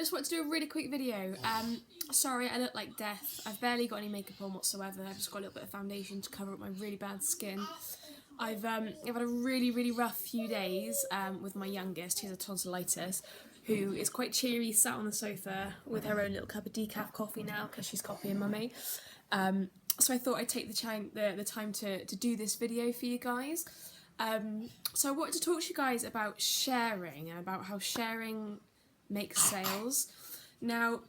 just wanted to do a really quick video. Sorry, I look like death. I've barely got any makeup on whatsoever. I've just got a little bit of foundation to cover up my really bad skin. I've had a really rough few days with my youngest, who's a tonsillitis, who is quite cheery, sat on the sofa with her own little cup of decaf coffee now because she's copying mummy. So I thought I'd take the time to do this video for you guys. So I wanted to talk to you guys about sharing and about how sharing makes sales. Now,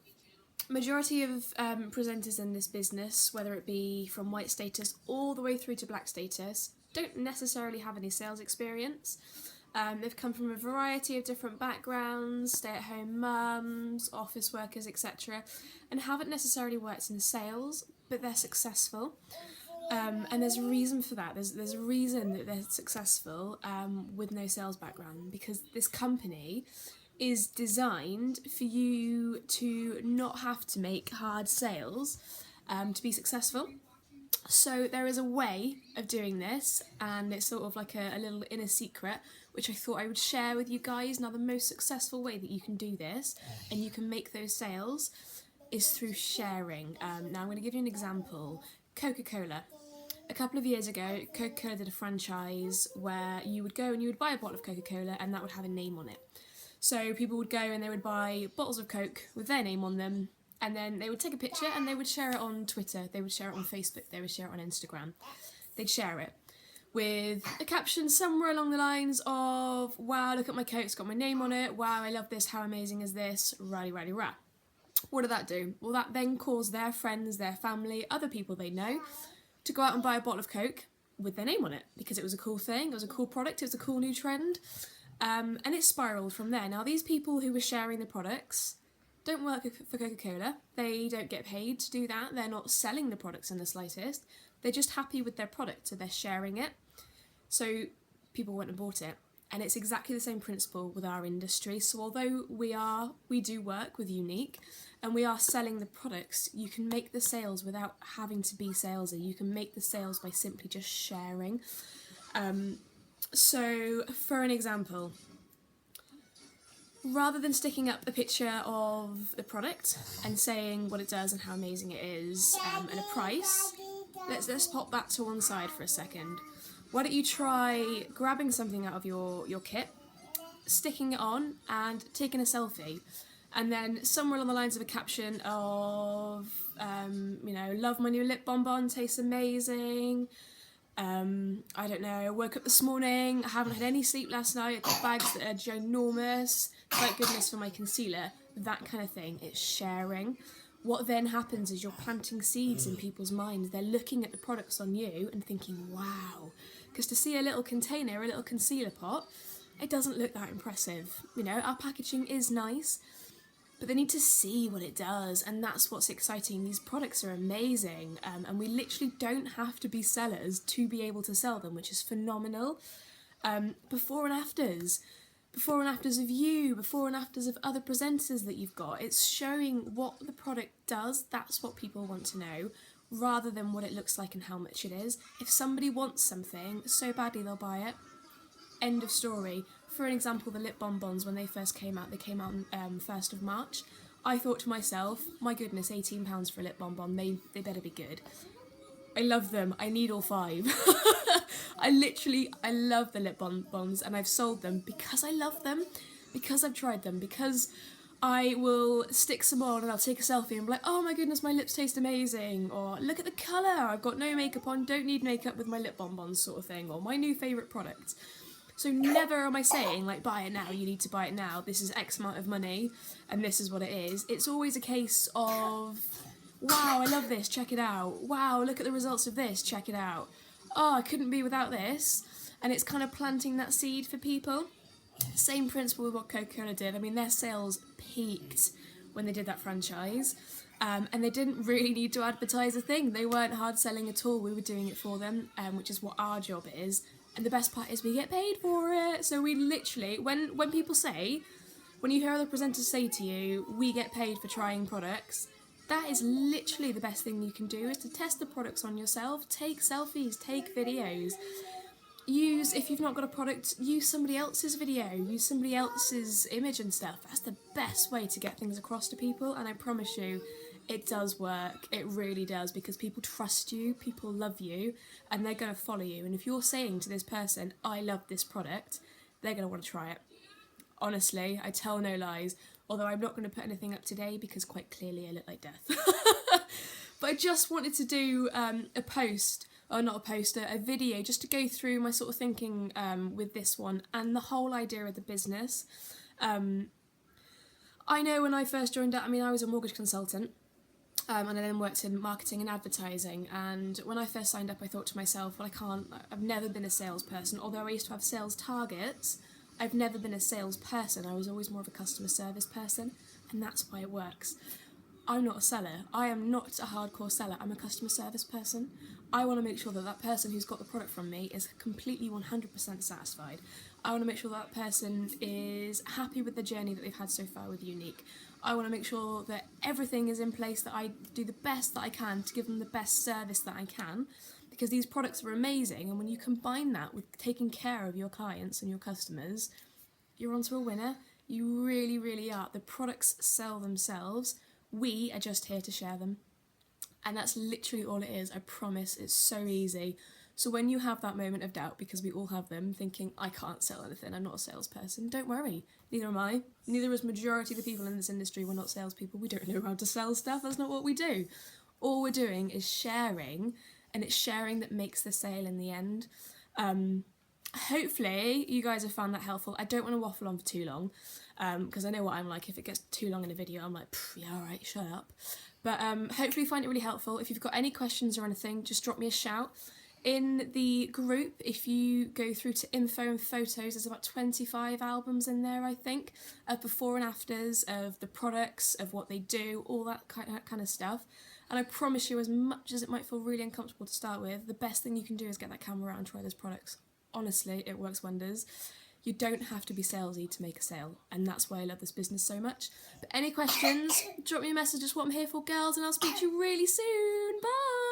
majority of presenters in this business, whether it be from white status all the way through to black status, don't necessarily have any sales experience. They've come from a variety of different backgrounds, stay-at-home mums, office workers, etc., and haven't necessarily worked in sales, but they're successful. And there's a reason for that. There's a reason that they're successful with no sales background, because this company is designed for you to not have to make hard sales to be successful. So there is a way of doing this, and it's sort of like a little inner secret which I thought I would share with you guys. Now, the most successful way that you can do this and you can make those sales is through sharing. Now I'm going to give you an example. Coca-Cola. A couple of years ago, Coca-Cola did a franchise where you would go and you would buy a bottle of Coca-Cola and that would have a name on it. So people would go and they would buy bottles of Coke with their name on them, and then they would take a picture and they would share it on Twitter, they would share it on Facebook, they would share it on Instagram. They'd share it with a caption somewhere along the lines of, wow, look at my Coke, it's got my name on it, wow, I love this, how amazing is this, rah. What did that do? Well, that then caused their friends, their family, other people they know to go out and buy a bottle of Coke with their name on it, because it was a cool thing, it was a cool product, it was a cool new trend, and it spiralled from there. Now, these people who were sharing the products don't work for Coca-Cola, they don't get paid to do that, they're not selling the products in the slightest, they're just happy with their product, so they're sharing it. So people went and bought it. And it's exactly the same principle with our industry. So although we do work with Unique and we are selling the products, you can make the sales without having to be salesy. You can make the sales by simply just sharing. So for an example, rather than sticking up a picture of the product and saying what it does and how amazing it is and a price, let's pop that to one side for a second. Why don't you try grabbing something out of your kit, sticking it on and taking a selfie, and then somewhere along the lines of a caption of, love my new lip bonbon, tastes amazing, I don't know, woke up this morning, I haven't had any sleep last night, I've got bags that are ginormous, thank goodness for my concealer, that kind of thing. It's sharing. What then happens is you're planting seeds in people's minds. They're looking at the products on you and thinking, wow. Because to see a little container, a little concealer pot, it doesn't look that impressive. You know, our packaging is nice, but they need to see what it does, and that's what's exciting. These products are amazing, and we literally don't have to be sellers to be able to sell them, which is phenomenal. Before and afters of you, before and afters of other presenters that you've got. It's showing what the product does, that's what people want to know, rather than what it looks like and how much it is. If somebody wants something so badly, they'll buy it. End of story. For an example, the lip bonbons, when they first came out, they came out on 1st of March. I thought to myself, my goodness, £18 for a lip bonbon, they better be good. I love them, I need all 5. I love the lip bonbons, and I've sold them because I love them, because I've tried them, because I will stick some on and I'll take a selfie and be like, oh my goodness, my lips taste amazing, or look at the colour, I've got no makeup on, don't need makeup with my lip bonbons sort of thing, or my new favourite product. So never am I saying, like, buy it now, you need to buy it now, this is X amount of money, and this is what it is. It's always a case of, wow, I love this, check it out. Wow, look at the results of this, check it out. Oh, I couldn't be without this. And it's kind of planting that seed for people. Same principle with what Coca-Cola did. I mean, their sales peaked when they did that franchise. And they didn't really need to advertise a thing. They weren't hard selling at all. We were doing it for them, which is what our job is. And the best part is we get paid for it. So we literally, when people say, when you hear other presenters say to you, we get paid for trying products, that is literally the best thing you can do, is to test the products on yourself, take selfies, take videos. use, if you've not got a product, use somebody else's video, use somebody else's image and stuff. That's the best way to get things across to people, and I promise you it does work. It really does, because people trust you, people love you, and they're going to follow you. And if you're saying to this person, I love this product, they're going to want to try it. Honestly, I tell no lies, although I'm not going to put anything up today because quite clearly I look like death. But I just wanted to do a post, or not a poster, a video, just to go through my sort of thinking with this one and the whole idea of the business. I know when I first joined up, I mean, I was a mortgage consultant, and I then worked in marketing and advertising, and when I first signed up I thought to myself, well, I've never been a salesperson. Although I used to have sales targets, I've never been a salesperson. I was always more of a customer service person, and that's why it works. I'm not a seller. I am not a hardcore seller. I'm a customer service person. I want to make sure that that person who's got the product from me is completely 100% satisfied. I want to make sure that person is happy with the journey that they've had so far with Unique. I want to make sure that everything is in place, that I do the best that I can to give them the best service that I can, because these products are amazing, and when you combine that with taking care of your clients and your customers, you're onto a winner. You really, really are. The products sell themselves. We are just here to share them. And that's literally all it is. I promise, it's so easy. So when you have that moment of doubt, because we all have them, thinking, I can't sell anything, I'm not a salesperson, don't worry. Neither am I. Neither is majority of the people in this industry. We're not salespeople. We don't know how to sell stuff. That's not what we do. All we're doing is sharing, and it's sharing that makes the sale in the end. Hopefully you guys have found that helpful. I don't want to waffle on for too long, because I know what I'm like. If it gets too long in a video, I'm like, yeah, alright, shut up. But hopefully you find it really helpful. If you've got any questions or anything, just drop me a shout. In the group, if you go through to info and photos, there's about 25 albums in there, I think, of before and afters, of the products, of what they do, all that kind of stuff. And I promise you, as much as it might feel really uncomfortable to start with, the best thing you can do is get that camera out and try those products. Honestly, it works wonders. You don't have to be salesy to make a sale, and that's why I love this business so much. But any questions, drop me a message, just what I'm here for, girls, and I'll speak to you really soon. Bye!